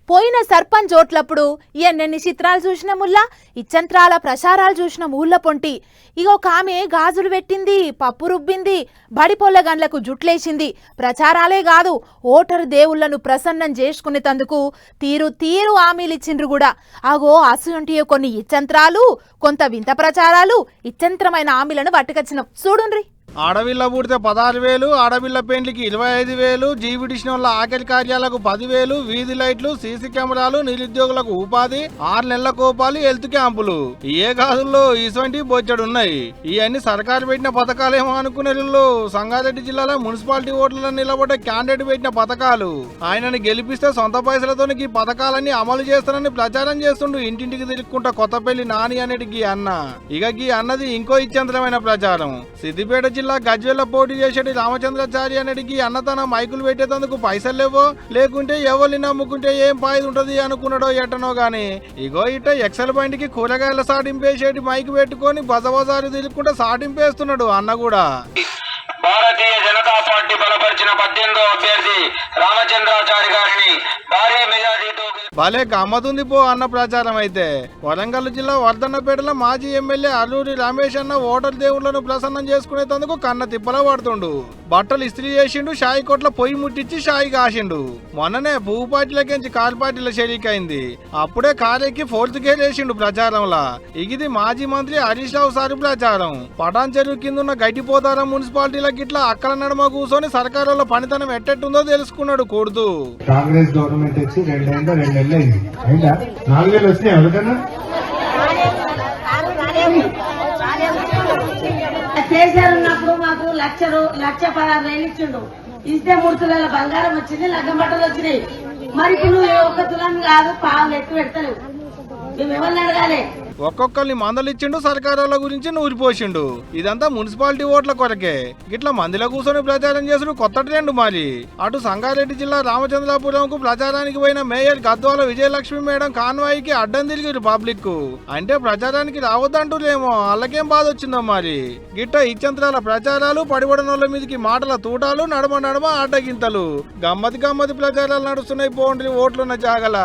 పోయిన సర్పంచ్ ఓట్లప్పుడు ఎన్నెన్ని చిత్రాలు చూసిన ముల్లా ఇచ్చంత్రాల ప్రచారాలు చూసిన ఊళ్ళ పొంటి ఒక ఆమె గాజులు పెట్టింది, పప్పు రుబ్బింది, బడిపొల్ల గండ్లకు జుట్లేసింది. ప్రచారాలే కాదు, ఓటరు దేవుళ్లను ప్రసన్నం చేసుకునేందుకు తీరు తీరు హామీలిచ్చిండ్రు కూడా. అసుంటి కొన్ని ఇచ్చంత్రాలు, కొంత వింత ప్రచారాలు, ఇచ్చంత్రమైన హామీలను పట్టుకొచ్చినాం చూడుండ్రి. ఆడవిల్ల పుడితే 16,000, ఆడవిల్ల పెండ్లికి 25,000, జీవిడిషన్ వల్ల ఆఖరి కార్యాలకు 10,000, వీధి లైట్లు, సీసీ కెమెరాలు, నిరుద్యోగులకు ఉపాధి, 6 నెలల కోపాలు, హెల్త్ క్యాంపులు. ఏ గాజుల్లో ఇటువంటి బొచ్చడున్నాయి. ఇవన్నీ సర్కారు పెట్టిన పథకాలేమో అనుకునే సంగారెడ్డి జిల్లాలో మున్సిపాలిటీ ఓట్లలో నిలబడ్డ క్యాండిడేట్ పెట్టిన పథకాలు. ఆయనని గెలిపిస్తే సొంత పైసలతో ఈ పథకాలన్నీ అమలు చేస్తానని ప్రచారం చేస్తుండు. ఇంటింటికి తిరుగుకుంటా కొత్తపల్లి నాని అనేటికి అన్న. గీ అన్నది ఇంకో ఇచ్చంతరమైన ప్రచారం. సిద్దిపేట జిల్లా గజ్వేల్లో పోటీ చేసేటి రామచంద్రాచారి అనేటికి అన్న తన మైకులు పెట్టేందుకు పైసలు లేవో, లేకుంటే ఎవరిని నమ్ముకుంటే ఏం పాయిది ఉంటది అనుకున్నాడో ఎట్టనో గాని ఇట ఎక్సెల్ బండికి కూరగాయల సాటింపేసేటి మైకు పెట్టుకొని బజబజారు తిరుగుకుంటే సాటింపేస్తున్నాడు అన్న కూడా. భారతీయ జనతా పార్టీ బలపరిచిన 18వ అభ్యర్థి రామచంద్రాచారి గారిని భారీ మెజారిటీతో భలే గమ్మతుంది పో అన్న ప్రచారం. అయితే వరంగల్ జిల్లా వర్ధన్నపేటలో మాజీ ఎమ్మెల్యే అల్లూరి రమేష్ అన్న ఓటర్ దేవుళ్లను ప్రసన్నం చేసుకునేందుకు కన్న తిప్పల పడుతుండు. బట్టలు ఇస్త్రీ చేసిండు, షాయి కొట్ల పొయ్యి ముట్టించి షాయి కాసిండు. మొన్ననే పువ్వు పార్టీలకించి కారు పార్టీల షరీకైంది. అప్పుడే కారెక్కి 4th గేర్ వేసిండు ప్రచారంలా. ఇది మాజీ మంత్రి హరీష్ రావు సారి ప్రచారం. పటాన్ చెరువు కింద ఉన్న గడ్డిపోతారం మున్సిపాలిటీల గిట్లా అక్కల నడుమ కూర్చొని సర్కారులో పనితనం ఎట్టెట్టుందో తెలుసుకున్నాడు కూడుతూ. కాంగ్రెస్ గవర్నమెంట్ వచ్చి 2 నెలలు అయింది. అయినా 4 నెలలు వచ్చినాయి ఎవరికన్నా? కేసీఆర్ ఉన్నప్పుడు మాకు 1,16,000 ఇచ్చిండు. ఇస్తే 3 తులాల బంగారం వచ్చింది, లగ్గం బట్టలు వచ్చినాయి. మరి ఇప్పుడు 1 తులం కాదు, పావులు ఎక్కువ పెడతలేవు. మేము ఎవరిని అడగాలి? ఒక్కొక్కరిని మందలిచ్చిండు, సర్కారాల గురించి నూరిపోసిండు. ఇదంతా మున్సిపాలిటీ ఓట్ల కొరకే. గిట్లా మందిలో కూర్చొని ప్రచారం చేసుడు కొత్త ట్రెండ్. మరి అటు సంగారెడ్డి జిల్లా రామచంద్రాపురం కు ప్రచారానికి పోయిన మేయర్ గద్వాల విజయలక్ష్మి మేడం కాన్వాయికి అడ్డం తిరిగిరు పబ్లిక్ కు. అంటే ప్రచారానికి రావద్దంటూరేమో, వాళ్ళకేం బాధ వచ్చిందో మరి. గిట్ట ఇచ్చంత్రాల ప్రచారాలు, పడిబడినోళ్ళ మీదకి మాటల తూటాలు, నడమ నడమ అడ్డగింతలు, గమ్మతి గమ్మతి ప్రచారాలు నడుస్తున్నాయి. పోండ్రి ఓట్లున్న జాగల.